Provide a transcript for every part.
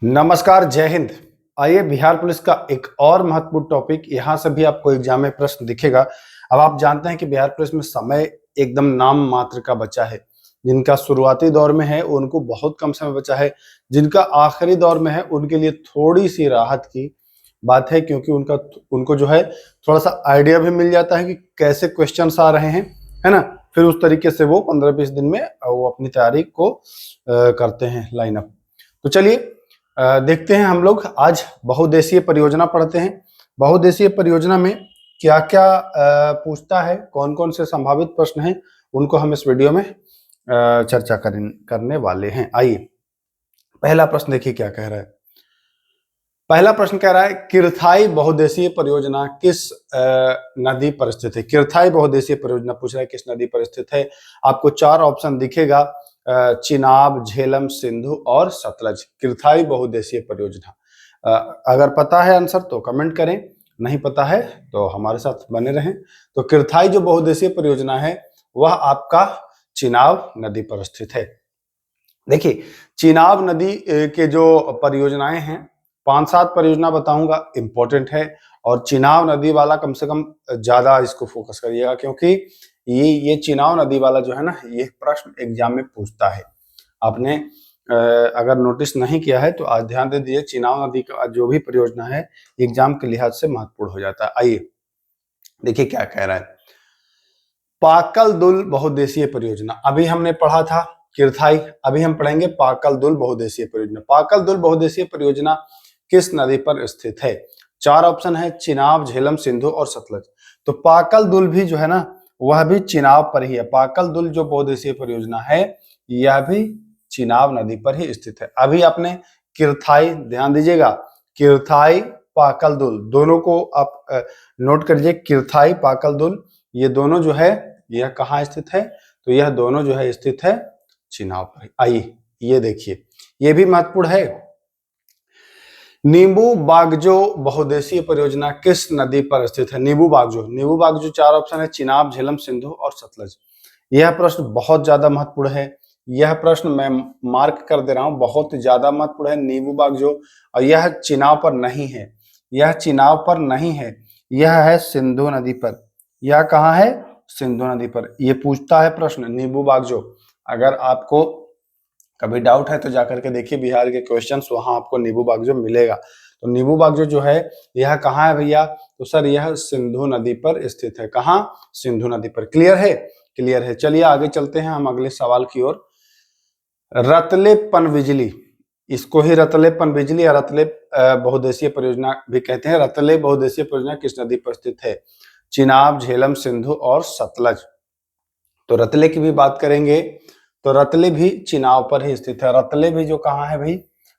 नमस्कार, जय हिंद। आइए बिहार पुलिस का एक और महत्वपूर्ण टॉपिक, यहाँ से भी आपको एग्जाम में प्रश्न दिखेगा। अब आप जानते हैं कि बिहार पुलिस में समय एकदम नाम मात्र का बचा है। जिनका शुरुआती दौर में है उनको बहुत कम समय बचा है, जिनका आखिरी दौर में है उनके लिए थोड़ी सी राहत की बात है, क्योंकि उनको जो है थोड़ा सा आइडिया भी मिल जाता है कि कैसे क्वेश्चन आ रहे हैं, है ना। फिर उस तरीके से वो 15-20 दिन में वो अपनी तैयारी को करते हैं लाइन अप। तो चलिए देखते हैं हम लोग आज बहुउद्देशीय परियोजना पढ़ते हैं। बहुउद्देशीय परियोजना में क्या क्या पूछता है, कौन कौन से संभावित प्रश्न हैं, उनको हम इस वीडियो में चर्चा करने वाले हैं। आइए पहला प्रश्न देखिए क्या कह रहा है। पहला प्रश्न कह रहा है किरथाई बहुउद्देशीय परियोजना किस नदी पर स्थित है। किरथाई बहुउद्देशीय परियोजना पूछ रहा है किस नदी पर स्थित है। आपको 4 ऑप्शन दिखेगा, चिनाब, झेलम, सिंधु और सतलज। किरथाई बहुउद्देशीय परियोजना। अगर पता है आंसर तो कमेंट करें, नहीं पता है तो हमारे साथ बने रहें। तो किरथाई जो बहुउद्देशीय परियोजना है वह आपका चिनाब नदी पर स्थित है। देखिए चिनाब नदी के जो परियोजनाएं हैं, 5-7 परियोजना बताऊंगा, इंपॉर्टेंट है। और चिनाब नदी वाला कम से कम ज्यादा इसको फोकस करिएगा, क्योंकि ये चिनाब नदी वाला जो है ना, ये प्रश्न एग्जाम में पूछता है। आपने अगर नोटिस नहीं किया है तो आज ध्यान दे दीजिए, चिनाब नदी का जो भी परियोजना है एग्जाम के लिहाज से महत्वपूर्ण हो जाता है। आइए देखिए क्या कह रहा है। पाकल दुल बहुउद्देशीय परियोजना, अभी हमने पढ़ा था किरथाई, अभी हम पढ़ेंगे पाकल दुल बहुउद्देशीय परियोजना। पाकल दुल बहुउद्देशीय परियोजना किस नदी पर स्थित है। 4 ऑप्शन है, चिनाब, झेलम, सिंधु और सतलज। तो पाकल दुल भी जो है ना, वह भी चिनाब पर ही है। पाकल दुल जो बहुउद्देशीय परियोजना है यह भी चिनाब नदी पर ही स्थित है। अभी आपने किरथाई, ध्यान दीजिएगा, किरथाई पाकल दुल दोनों को आप नोट करिए। किरथाई पाकल दुल ये दोनों जो है यह कहाँ स्थित है, तो यह दोनों जो है स्थित है चिनाब पर। आइए ये देखिए, ये भी महत्वपूर्ण है। नींबू बागजो बहुउद्देशीय परियोजना किस नदी पर स्थित है। नींबू बागजो 4 ऑप्शन है, चिनाब, झेलम, सिंधु और सतलज। यह प्रश्न बहुत ज्यादा महत्वपूर्ण है। यह प्रश्न मैं मार्क कर दे रहा हूं, बहुत ज्यादा महत्वपूर्ण है नींबू बागजो। और यह चिनाब पर नहीं है, यह चिनाब पर नहीं है, यह है सिंधु नदी पर। यह कहाँ है, सिंधु नदी पर। ये पूछता है प्रश्न नींबू बागजो। अगर आपको कभी डाउट है तो जाकर के देखिए बिहार के क्वेश्चंस, वहां आपको नींबू बागजो मिलेगा। तो नींबू बागजो जो है यह कहाँ है भैया, तो सर यह सिंधु नदी पर स्थित है। कहाँ, सिंधु नदी पर। क्लियर है, क्लियर है। चलिए आगे चलते हैं हम अगले सवाल की ओर। रतले पनबिजली, इसको ही रतले पनबिजली या रतले बहुउद्देशीय परियोजना भी कहते हैं। रतले बहुउद्देशीय परियोजना किस नदी पर स्थित है। चिनाब, झेलम, सिंधु और सतलज। तो रतले की भी बात करेंगे तो रतले भी चिनाब पर ही स्थित है। रतले भी जो कहाँ है भाई,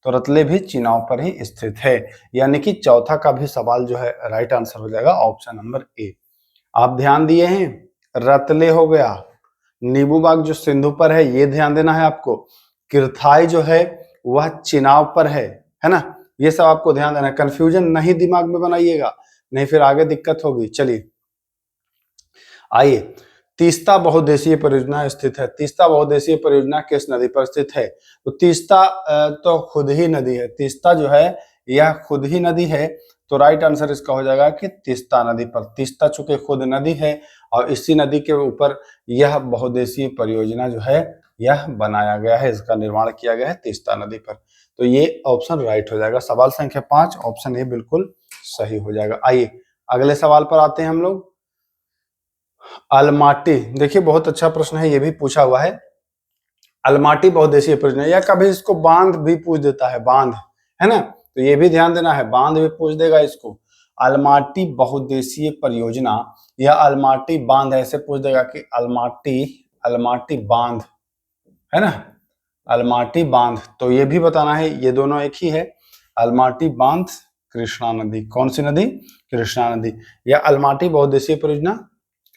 तो रतले भी चिनाब पर ही स्थित है। यानी कि चौथा का भी सवाल जो है राइट आंसर हो जाएगा ऑप्शन नंबर ए। आप ध्यान दिए हैं, रतले हो गया, नींबू बाग जो सिंधु पर है ये ध्यान देना है आपको, किरथाई जो है वह चिनाब पर है ना। ये सब आपको ध्यान देना है, कंफ्यूजन नहीं दिमाग में बनाइएगा, नहीं फिर आगे दिक्कत होगी। चलिए आइए, तीस्ता बहुउद्देशीय परियोजना स्थित है। तीस्ता बहुउद्देशीय परियोजना किस नदी पर स्थित है। तो तीस्ता तो खुद ही नदी है, तीस्ता जो है यह खुद ही नदी है। तो राइट आंसर इसका हो जाएगा कि तीस्ता नदी पर। तीस्ता चूंकि खुद नदी है और इसी नदी के ऊपर यह बहुउद्देशीय परियोजना जो है यह बनाया गया है, इसका निर्माण किया गया है तीस्ता नदी पर। तो ये ऑप्शन राइट हो जाएगा। सवाल संख्या 5 ऑप्शन ए बिल्कुल सही हो जाएगा। आइए अगले सवाल पर आते हैं हम लोग। अलमाटी, देखिए बहुत अच्छा प्रश्न है, ये भी पूछा हुआ है। अलमाटी बहुउद्देशीय परियोजना, या कभी इसको बांध भी पूछ देता है, बांध, है ना। तो ये भी ध्यान देना है, बांध भी पूछ देगा इसको। अलमाटी बहुउद्देशीय परियोजना या अलमाटी बांध ऐसे पूछ देगा कि अलमाटी बांध, है ना, अलमाटी बांध। तो ये भी बताना है, ये दोनों एक ही है। अलमाटी बांध कृष्णा नदी, कौन सी नदी, कृष्णा नदी। या अलमाटी बहुउद्देशीय परियोजना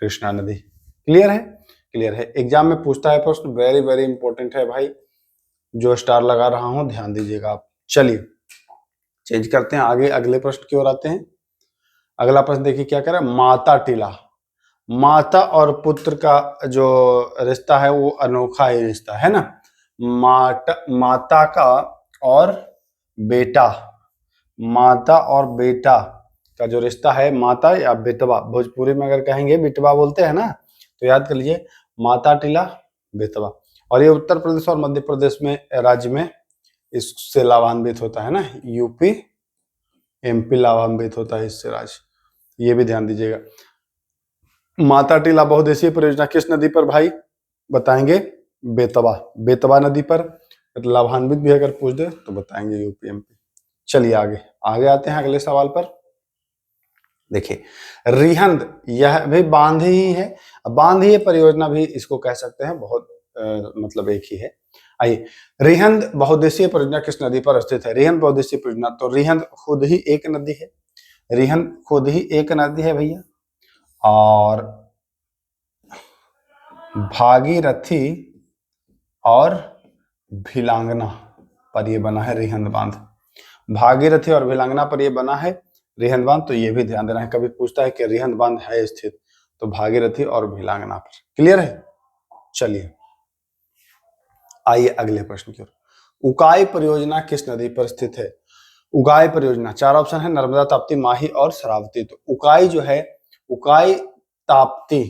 कृष्णा नदी। क्लियर है, क्लियर है। एग्जाम में पूछता है प्रश्न, वेरी वेरी इंपॉर्टेंट है भाई, जो स्टार लगा रहा हूं ध्यान दीजिएगा आप। चलिए चेंज करते हैं, आगे अगले प्रश्न की ओर आते हैं। अगला प्रश्न देखिए क्या कह रहा है। माता टीला, माता और पुत्र का जो रिश्ता है वो अनोखा ही रिश्ता है ना। माता का और बेटा, माता और बेटा का जो रिश्ता है, माता या बेटवा, भोजपुरी में अगर कहेंगे बेटवा बोलते हैं ना, तो याद कर लीजिए माता टीला बेटवा। और ये उत्तर प्रदेश और मध्य प्रदेश में राज्य में इससे लाभान्वित होता है ना, यूपी एमपी लाभान्वित होता है इससे राज्य, ये भी ध्यान दीजिएगा। माता टीला बहुउद्देशीय परियोजना किस नदी पर भाई, बताएंगे बेतवा, बेतवा नदी पर। लाभान्वित भी अगर पूछ दे तो बताएंगे यूपी एमपी। चलिए आगे आगे आते हैं अगले सवाल पर। देखिए रिहंद, यह भी बांध ही है, बांध ही परियोजना भी इसको कह सकते हैं, बहुत मतलब एक ही है। आइए, रिहंद बहुउद्देशीय परियोजना किस नदी पर स्थित है? रिहंद बहुउद्देशीय परियोजना, तो रिहंद खुद ही एक नदी है, रिहंद खुद ही एक नदी है भैया। और भागीरथी और भिलांगना पर ये बना है रिहंद बांध, भागीरथी और भिलांगना पर ये बना है रिहंद बांध, तो ये भी ध्यान देना है। कभी पूछता है कि रिहंद बांध है स्थित, तो भागीरथी और भिलांगना पर। क्लियर है? चलिए आइए अगले प्रश्न की ओर। उकाई परियोजना किस नदी पर स्थित है? उकाई परियोजना, चार ऑप्शन है, नर्मदा, ताप्ती, माही और शरावती। तो उकाई जो है, उकाई ताप्ती,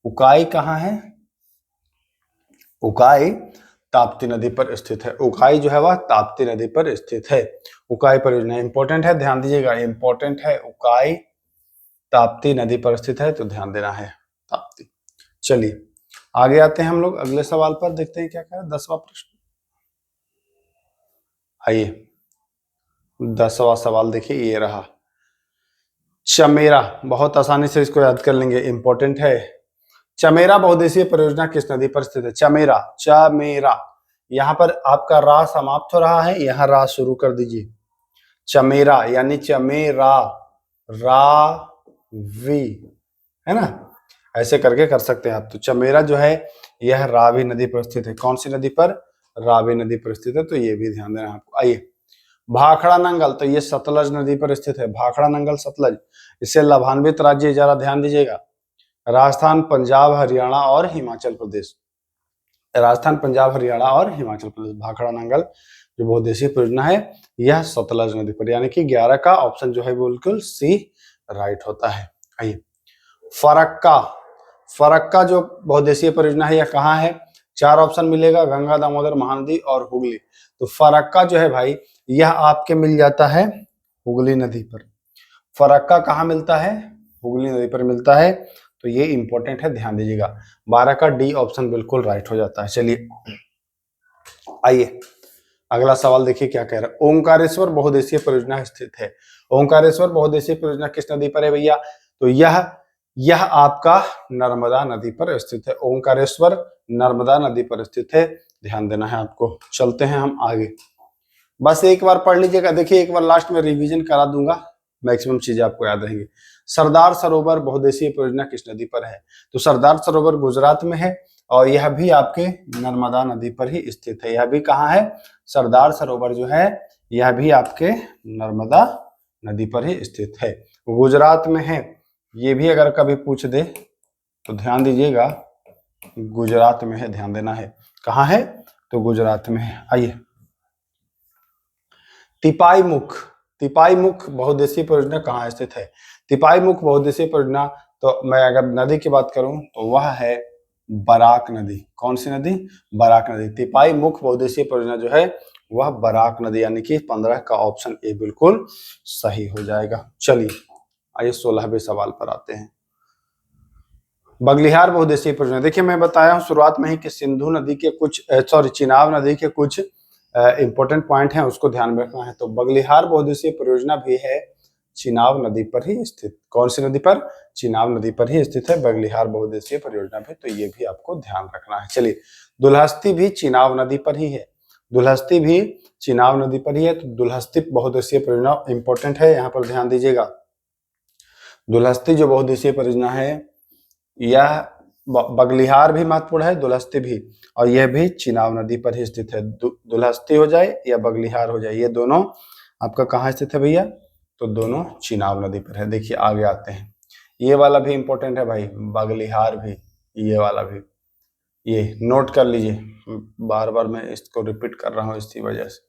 उकाई कहाँ है? उकाई ताप्ती नदी पर स्थित है, उकाई जो है वह ताप्ती नदी पर स्थित है। उकाई परियोजना इंपॉर्टेंट है, ध्यान दीजिएगा, इंपॉर्टेंट है, उकाई ताप्ती नदी पर स्थित है, तो ध्यान देना है ताप्ती। चलिए आगे आते हैं हम लोग अगले सवाल पर, देखते हैं क्या कह रहा है 10वां प्रश्न। आइए 10वां सवाल देखिए, ये रहा। चमेरा, बहुत आसानी से इसको याद कर लेंगे, इंपॉर्टेंट है। चमेरा बहुउद्देशीय परियोजना किस नदी पर स्थित है? चमेरा, चमेरा, यहां पर आपका रा समाप्त हो रहा है, यहां रा शुरू कर दीजिए। चमेरा यानी चमेरा, रा वी, है ना, ऐसे करके कर सकते हैं आप। तो चमेरा जो है यह रावी नदी पर स्थित है। कौन सी नदी पर? रावी नदी पर स्थित है, तो ये भी ध्यान देना आपको। आइए भाखड़ा नंगल, तो ये सतलज नदी पर स्थित है, भाखड़ा नंगल सतलज। इससे लाभान्वित राज्य जरा ध्यान दीजिएगा, राजस्थान, पंजाब, हरियाणा और हिमाचल प्रदेश। राजस्थान, पंजाब, हरियाणा और हिमाचल प्रदेश। भाखड़ा नंगल जो बहुउद्देशीय परियोजना है यह सतलज नदी पर, यानी कि 11 का ऑप्शन जो है बिल्कुल सी राइट होता है। आइए फरक्का, फरक्का जो बहुउद्देशीय परियोजना है यह कहाँ है? चार ऑप्शन मिलेगा, गंगा, दामोदर, महानदी और हुगली। तो फरक्का जो है भाई यह आपके मिल जाता है हुगली नदी पर। फरक्का कहाँ मिलता है? हुगली नदी पर मिलता है, तो ये इंपॉर्टेंट है, ध्यान दीजिएगा। 12 का डी ऑप्शन बिल्कुल राइट हो जाता है। चलिए आइए अगला सवाल देखिए क्या कह रहा है। ओंकारेश्वर बहुउद्देशीय परियोजना स्थित है। ओंकारेश्वर बहुउद्देशीय परियोजना किस नदी पर है भैया? तो यह आपका नर्मदा नदी पर स्थित है। ओंकारेश्वर नर्मदा नदी पर स्थित है, ध्यान देना है आपको। चलते हैं हम आगे, बस एक बार पढ़ लीजिएगा। देखिए एक बार लास्ट में रिवीजन करा दूंगा, मैक्सिमम चीजें आपको याद रहेंगी। सरदार सरोवर बहुउद्देशीय परियोजना किस नदी पर है? तो सरदार सरोवर गुजरात में है, और यह भी आपके नर्मदा नदी पर ही स्थित है। यह भी कहाँ है? सरदार सरोवर जो है यह भी आपके नर्मदा नदी पर ही स्थित है, गुजरात में है। ये भी अगर कभी पूछ दे तो ध्यान दीजिएगा, गुजरात में है, ध्यान देना है। कहाँ है? तो गुजरात में है। आइए तिपाई मुख, तिपाई मुख बहुउद्देशीय परियोजना कहाँ स्थित है? तिपाई मुख बहुउद्देशीय परियोजना, तो मैं अगर नदी की बात करूं तो वह है बराक नदी। कौन सी नदी? बराक नदी। तिपाई मुख बहुउद्देशीय परियोजना जो है वह बराक नदी, यानी कि 15 का ऑप्शन ए बिल्कुल सही हो जाएगा। चलिए आइए 16वें सवाल पर आते हैं। बगलिहार बहुउद्देशीय परियोजना, देखिए मैं बताया हूं शुरुआत में ही कि सिंधु नदी के कुछ चिनाब नदी के कुछ इंपॉर्टेंट पॉइंट हैं, उसको ध्यान में रखना है। तो बगलिहार बहुउद्देशीय परियोजना भी है चिनाब नदी पर ही स्थित। कौन सी नदी पर? चिनाब नदी पर ही स्थित है बगलिहार बहुउद्देशीय परियोजना भी, तो ये भी आपको ध्यान रखना है। चलिए दुल्हस्ती भी चिनाब नदी पर ही है, दुल्हस्ती भी चिनाब नदी पर ही है, तो दुल्हस्ती बहुउद्देशीय परियोजना इंपॉर्टेंट है, यहाँ पर ध्यान दीजिएगा। दुल्हस्ती जो बहुउद्देशीय परियोजना है यह बगलिहार भी महत्वपूर्ण है, दुल्हस्ती भी, और यह भी चिनाब नदी पर ही स्थित है। दुल्हस्ती हो जाए या बगलिहार हो जाए, ये दोनों आपका कहाँ स्थित है भैया? तो दोनों चिनाब नदी पर है। देखिए आगे आते हैं, ये वाला भी इंपॉर्टेंट है भाई, बगलिहार भी, ये वाला भी, ये नोट कर लीजिए, बार बार मैं इसको रिपीट कर रहा हूँ इसी वजह से।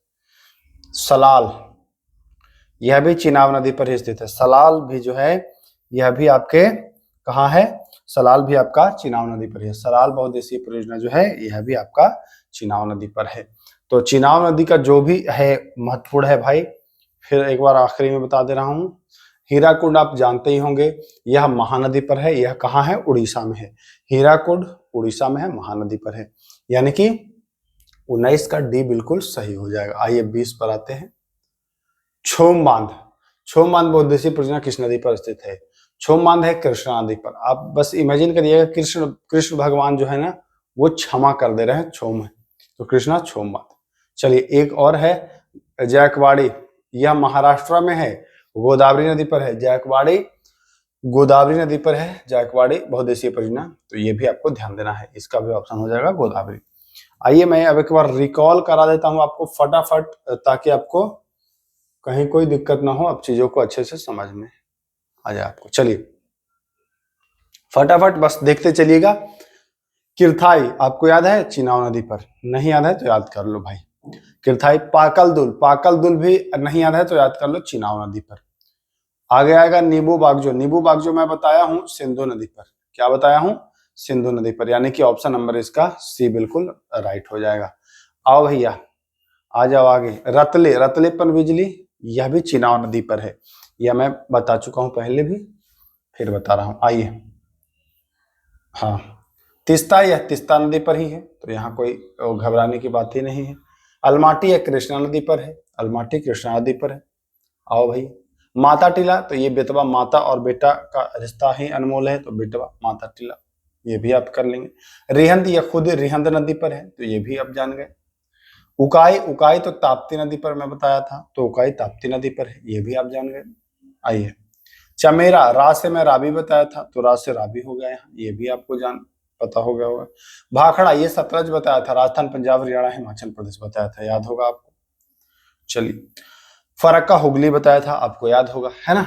सलाल, यह भी चिनाब नदी पर ही स्थित है। सलाल भी जो है यह भी आपके कहाँ है, सलाल भी आपका चिनाब नदी पर है। सलाल बहुउद्देशीय परियोजना जो है यह भी आपका चिनाब नदी पर है। तो चिनाब नदी का जो भी है महत्वपूर्ण है भाई। फिर एक बार आखिरी में बता दे रहा हूं, हीराकुंड आप जानते ही होंगे, यह महानदी पर है। यह कहाँ है, उड़ीसा में है। हीराकुंड उड़ीसा में है, महानदी पर है। यानी कि 19 का डी बिल्कुल सही हो जाएगा। आइए 20 पर आते हैं। छोम बांध, छोम बांध बहुउद्देशीय परियोजना किस नदी पर स्थित है? छोम बांध है कृष्णा नदी पर। आप बस इमेजिन करिएगा, कृष्ण भगवान जो है ना वो क्षमा कर दे रहे हैं, छोम है तो कृष्णा छोम बांध। चलिए एक और है जायकवाड़ी, यह महाराष्ट्र में है, गोदावरी नदी पर है। जायकवाड़ी गोदावरी नदी पर है, जायकवाड़ी बहुउद्देशीय परियोजना। तो ये भी आपको ध्यान देना है, इसका भी ऑप्शन हो जाएगा गोदावरी। आइए मैं अब एक बार रिकॉल करा देता हूं आपको फटाफट, ताकि आपको कहीं कोई दिक्कत ना हो, अब चीजों को अच्छे से समझ में आ जाए आपको। चलिए फटाफट बस देखते चलिएगा। किरथाई आपको याद है, चिनाब नदी पर। नहीं याद है तो याद कर लो भाई। किरथाई, पाकलदुल, पाकलदुल भी नहीं याद है तो याद कर लो, चिनाब नदी पर। आगे आएगा नींबू बागजो, नींबू बागजो मैं बताया हूं सिंधु नदी पर। क्या बताया हूं, सिंधु नदी पर। यानी कि ऑप्शन नंबर इसका सी बिल्कुल राइट हो जाएगा। आओ भैया आ जाओ आगे। रतले, रतले पन बिजली, यह भी चिनाब नदी पर है। यह मैं बता चुका हूं पहले भी, फिर बता रहा हूं। आइए हाँ, तीस्ता, यह तीस्ता नदी पर ही है, तो यहाँ कोई घबराने की बात ही नहीं है। अलमाटी है, कृष्णा नदी पर है। अलमाटी कृष्णा नदी पर है। आओ भाई, माता टीला, तो ये बेतवा, माता और बेटा का रिश्ता ही अनमोल है, तो बेटवा माता टीला, ये भी आप कर लेंगे। रिहंद, यह खुद रिहंद नदी पर है, तो ये भी आप जान गए। उकाई, उकाई तो ताप्ती नदी पर मैं बताया था, तो उकाई ताप्ती नदी पर है, ये भी आप जान गए। आइए चमेरा, रा से मैं राबी बताया था, तो रा से राबी हो गया यहाँ, ये भी आपको जान पता हो गया होगा। भाखड़ा, ये सतलज बताया था, राजस्थान पंजाब हरियाणा हिमाचल प्रदेश बताया था, याद होगा आपको। चलिए फरक्का हुगली बताया था, आपको याद होगा, है ना।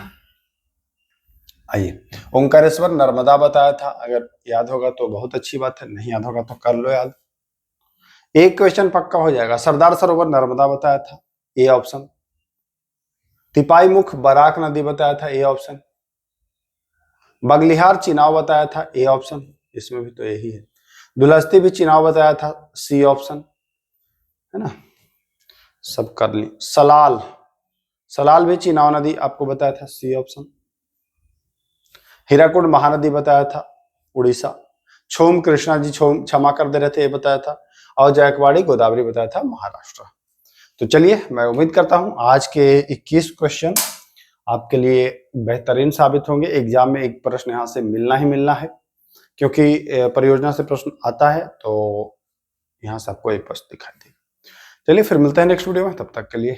आइए ओंकारेश्वर नर्मदा बताया था, अगर याद होगा तो बहुत अच्छी बात है, नहीं याद होगा तो कर लो याद। एक क्वेश्चन पक्का हो जाएगा। सरदार सरोवर नर्मदा बताया था, ए ऑप्शन। तिपाई मुख बराक नदी बताया था, ए ऑप्शन। बगलिहार चिनाव बताया था, ए ऑप्शन, इसमें भी तो यही है। दुलहस्ती भी चिनाव बताया था, सी ऑप्शन, है ना। सब कर ली। सलाल, सलाल भी चिनाव नदी आपको बताया था, सी ऑप्शन। हीराकुंड महानदी बताया था, उड़ीसा। छोम कृष्णा जी छोम क्षमा कर दे रहे थे, ये बताया था। और जायकवाड़ी गोदावरी बताया था, महाराष्ट्र। तो चलिए मैं उम्मीद करता हूं आज के 21 क्वेश्चन आपके लिए बेहतरीन साबित होंगे। एग्जाम में एक प्रश्न यहाँ से मिलना ही मिलना है, क्योंकि परियोजना से प्रश्न आता है, तो यहाँ से आपको एक प्रश्न दिखाई देगा। चलिए फिर मिलते हैं नेक्स्ट वीडियो में, तब तक के लिए